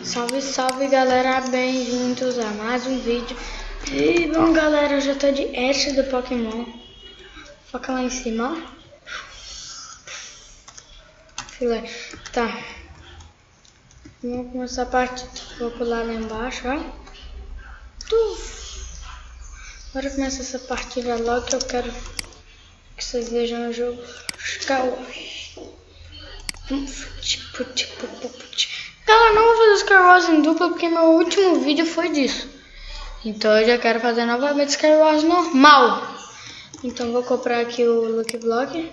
Salve, salve galera, bem-vindos a mais um vídeo. E bom galera, eu já tô de Ash do Pokémon. Foca lá em cima, ó. Filé. Tá. Vamos começar a partida. Vou pular lá embaixo, ó. Bora começar essa partida logo que eu quero que vocês vejam o jogo. Galera, não vou fazer Skywars em dupla porque meu último vídeo foi disso. Então eu já quero fazer novamente Skywars normal. Então vou comprar aqui o Lucky Block.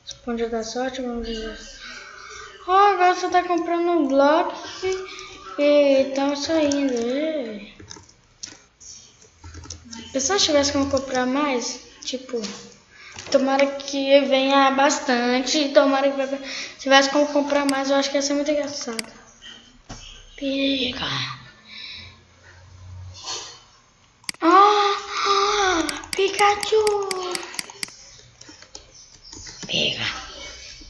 Esponja da sorte, vamos ver. Oh, agora você tá comprando um bloco e tá saindo. Se eu tivesse como comprar mais, tipo, tomara que venha bastante. Tomara que tivesse como comprar mais, eu acho que ia ser muito engraçado. Pega. Pikachu. Pega.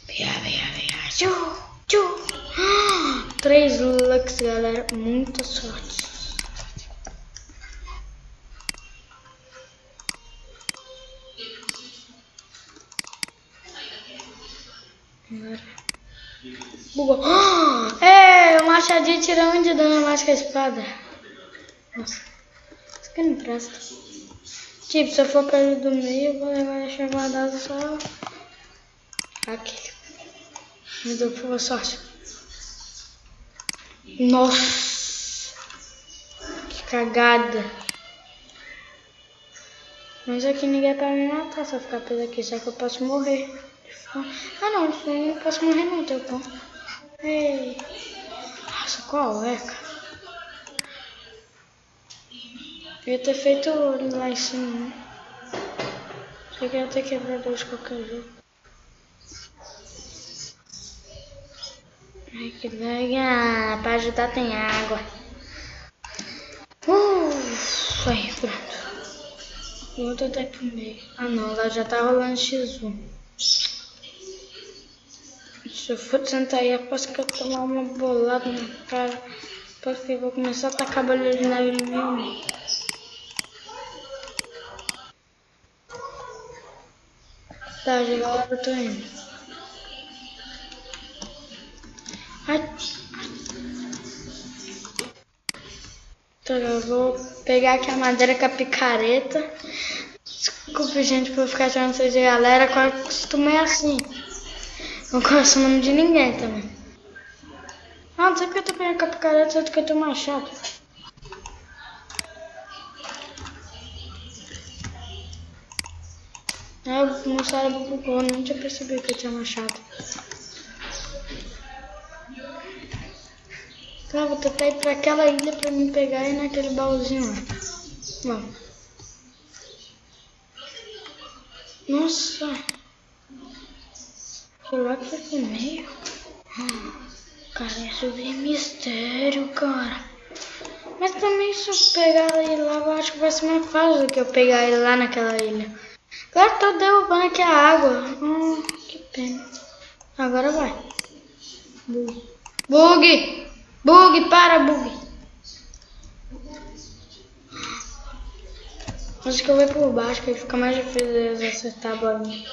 Pega. 3 Lux, galera. Muita sorte. Bugou. O machadinho tira 1 de dano mais que a espada. Nossa, isso aqui não presta. Tipo, se eu for pra ele do meio, eu vou levar deixar guardado só aqui. Me deu boa sorte. Nossa, que cagada. Mas aqui ninguém vai me matar se eu ficar preso aqui, só que eu posso morrer. Ah não, eu não posso morrer não, teu pão. Ei. Nossa, qual é, cara? Eu ia ter feito lá em cima, né? Só que eu ia ter quebrado de qualquer jeito. Ai, que legal. Pra ajudar tem água. Aí, pronto. O outro até pro meio. Ah não, lá já tá rolando X1. Se eu for sentar aí, aposto que eu tomar uma bolada na cara. Porque eu vou começar a tacar bolha de neve em mim. Tá, já galera, eu tô indo. Ai. Então eu vou pegar aqui a madeira com a picareta. Desculpa, gente, por ficar chamando vocês de galera, que eu acostumei assim. Não gosto o nome de ninguém também. Não sei porque eu tô pegando com a picareta, só que eu tô machado. O meu cérebro bugou, não tinha percebido que eu tinha machado. Então eu vou tentar ir pra aquela ilha pra me pegar e naquele baúzinho lá. Vamos. Nossa. Será que é no meio? Cara, isso é mistério, cara. Mas também se eu pegar ele lá, eu acho que vai ser mais fácil do que eu pegar ele lá naquela ilha. Claro que tô derrubando aqui a água. Que pena. Agora vai. Bug, para, bug. Acho que eu vou por baixo, que fica mais difícil de acertar a bolinha.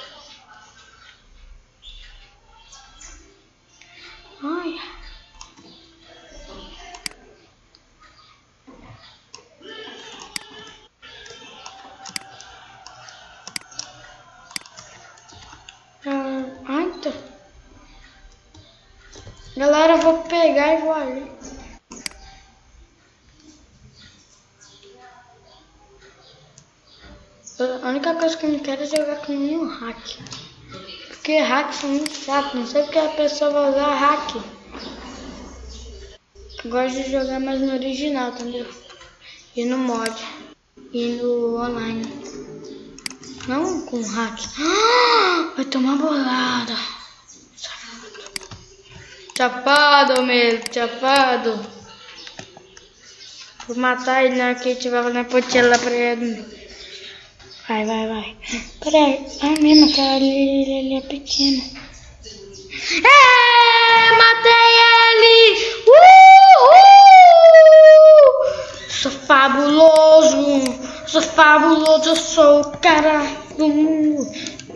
Ai. Tá. Galera, eu vou pegar e vou ali. A única coisa que eu não quero é jogar com nenhum hack. Porque hack são muito chato. Não sei porque a pessoa vai usar hack. Eu gosto de jogar mais no original, entendeu? E no mod. E no online. Não com hack. Vai tomar bolada. Chapado mesmo, chapado. Vou matar ele na hora que tiver na pontinha lá pra ele. Vai. Peraí, mesmo, aquela ali é pequena. Matei ele! Uhul! fabuloso, eu sou o cara do mundo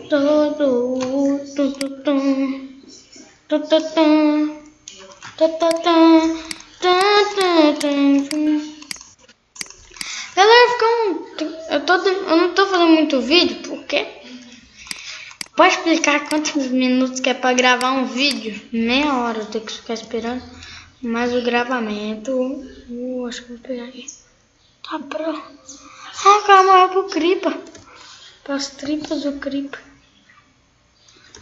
todo. Galera, eu não tô fazendo muito vídeo porque pode explicar quantos minutos que é pra gravar um vídeo? Meia hora eu tenho que ficar esperando. Mas o gravamento. Acho que vou pegar aqui. Tá pronto. Ah, cara, morreu pro Cripa. Pras tripas do Cripa.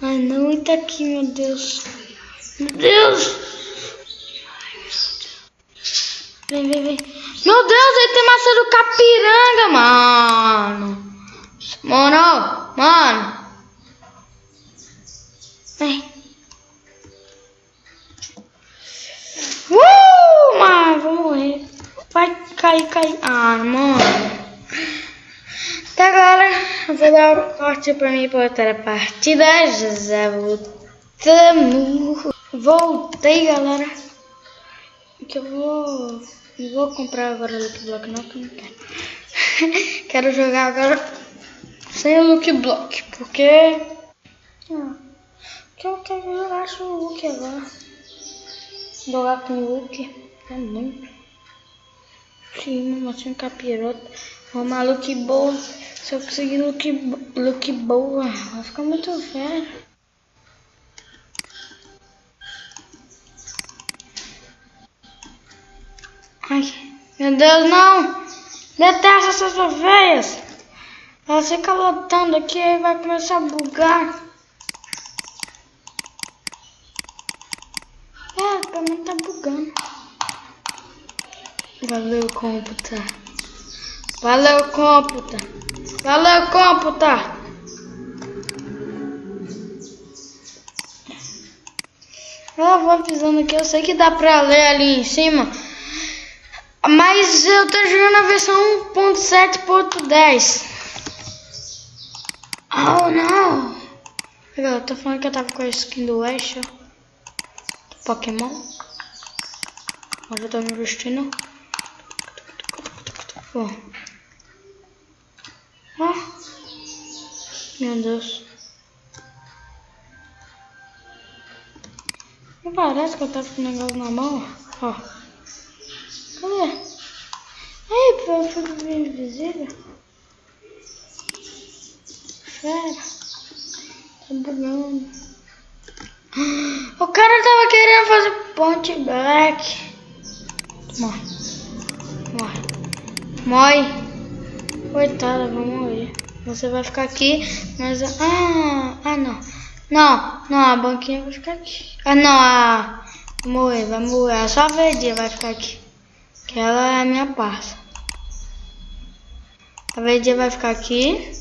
Ai não, e tá aqui, meu Deus. Meu Deus! Vem. Meu Deus, ele tem maçã do Capiranga, mano. Mano. Vem. Mano, vou morrer. Vai cair. Ah, mano. Tá, galera. Eu vou dar um corte pra mim pra outra partida. Já voltamos. Voltei, galera. Que eu não vou comprar agora o Lucky Block, não, que eu não quero. Quero jogar agora sem o Lucky Block, porque eu quero jogar com o Lucky agora. Jogar com o Lucky é muito. Sim, mostrando capirota. Uma Lucky boa. Se eu conseguir Lucky boa, vai ficar muito velho. Ai, meu Deus, não! Detesto essas ovelhas! Ela fica lotando aqui e vai começar a bugar. Pra mim tá bugando. Valeu, computador. Eu vou avisando aqui, eu sei que dá pra ler ali em cima. Mas eu tô jogando a versão 1.7.10. Oh não! Eu tô falando que eu tava com a skin do Ash, ó, do Pokémon. Agora eu tô me vestindo. Ó. Meu Deus. Não parece que eu tava com o negócio na mão, ó. Cadê? Aí, eu fui invisível. Fera. Tá bugando. O cara tava querendo fazer ponte black. Morre. Coitada, vou morrer. Você vai ficar aqui, mas... Não, a banquinha vai ficar aqui. Vai morrer. Só a verdinha vai ficar aqui. Que ela é a minha parça. A verdinha vai ficar aqui.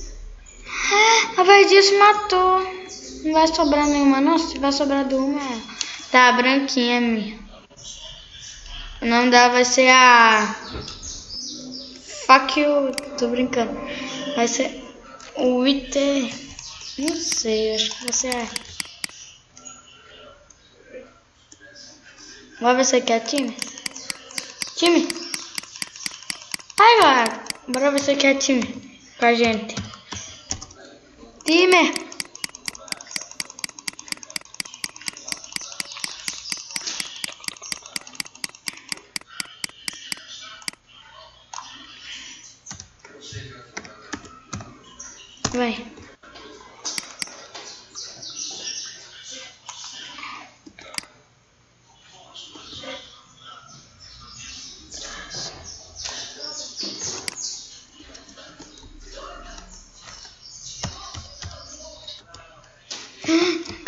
A verdinha se matou. Não vai sobrar nenhuma, não. Se vai sobrar de uma, tá, a branquinha é minha. O nome dela vai ser a... Fuck you. Tô brincando. Vai ser o Wither. Não sei, acho que você é. Vai ver se você quer time? Ai, galera. Bora ver se você quer time com a gente. Time. Vem.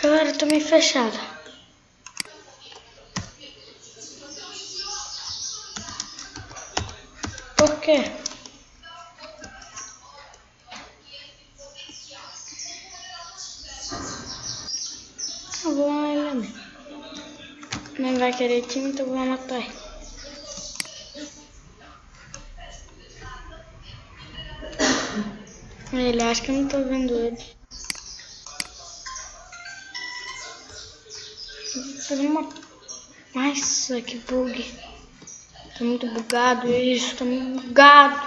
Galera, eu tô meio fechada. Por quê? Eu vou lá ele. Não vai querer time, então eu vou matar ele. Ele acha que eu não tô vendo ele. Vou fazer uma... Nossa, que bug. Tá muito bugado isso, tá muito bugado.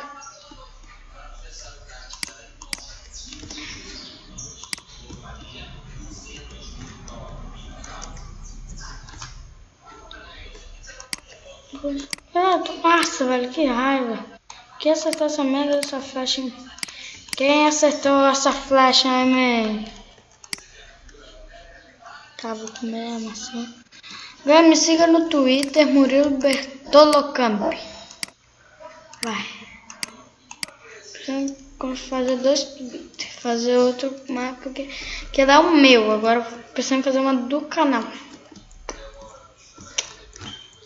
Nossa, velho, que raiva. Quem acertou essa merda dessa flecha? Quem acertou essa flecha, man? Tá, vou comer a maçã. Vai, me siga no Twitter, Murilo Bertolocampi. Vai. Precisamos fazer dois Twitter. Fazer outro mapa porque quer dar o meu. Agora precisamos fazer uma do canal.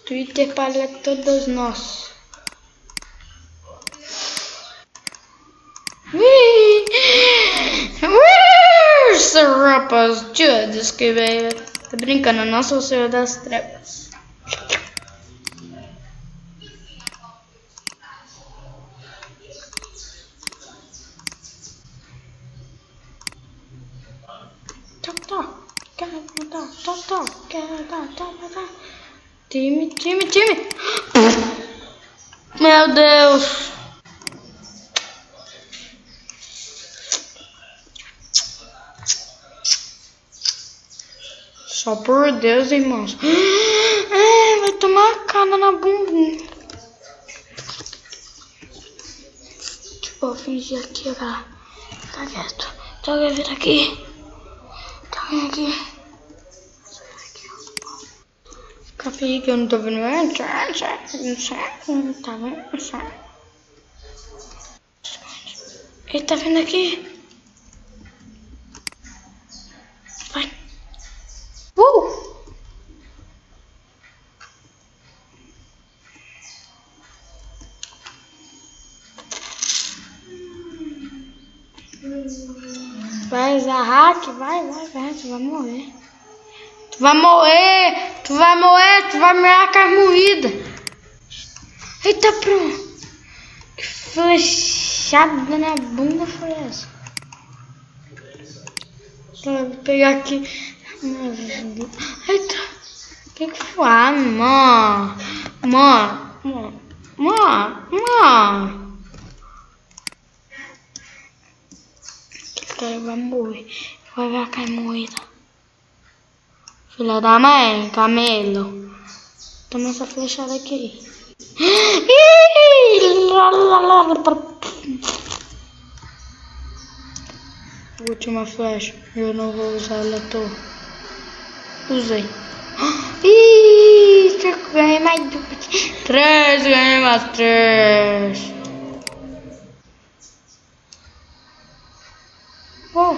Twitter para todos nós. Rapaz, que veio. Tá brincando, não sou o Senhor das Trevas. Time. Meu Deus. Só por Deus, irmãos. Vai tomar a cara na bunda. Tipo, eu fingir aqui, cara. Tá quieto. Joga a vida aqui. Tá vendo aqui? Fica feio que eu não tô vendo. Não tá vendo? Ele tá vendo aqui? Vai. Vai, Zahak, vai, tu vai morrer. Tu vai morrer com as moídas. Eita, pronto. Que flechada na bunda foi essa? Vou pegar aqui. Eita. Que foi? Mano. Esse cara vai morrer. Vai ver a cara moída. Filha da mãe, camelo. Toma essa flechada aqui. Última flecha. Eu não vou usar ela toda. Usei. Ganhei mais 3. Ganhei mais 3. Oh.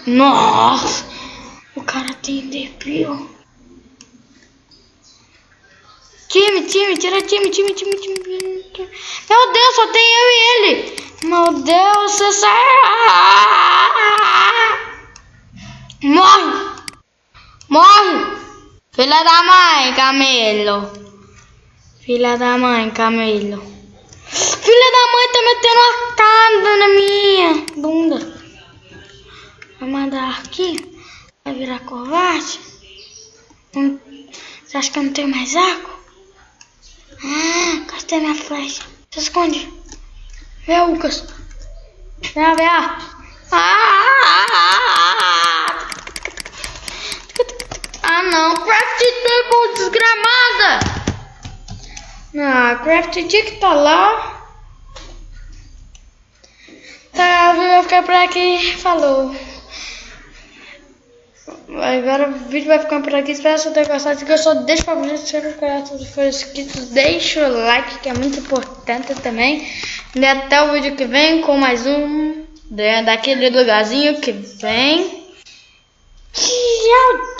Nossa. O cara tem depio. Time. Meu Deus, só tem eu e ele. Meu Deus, você sai. Morre. Filha da mãe, camelo. Filha da mãe tá metendo a cara na minha bunda. Vai mandar aqui. Vai virar covarde. Você acha que eu não tenho mais arco? Gastei minha flecha. Se esconde. Vê, Lucas. Vê. Não. Craft Table desgramada. Craft tinha que tá lá. Tá, eu vou ficar por aqui. Falou. Agora o vídeo vai ficando por aqui. Espero que vocês tenham gostado. Se gostou, deixa o favorito, se não for inscrito, deixa o like, que é muito importante também. E até o vídeo que vem com mais um daquele lugarzinho que vem. Tchau.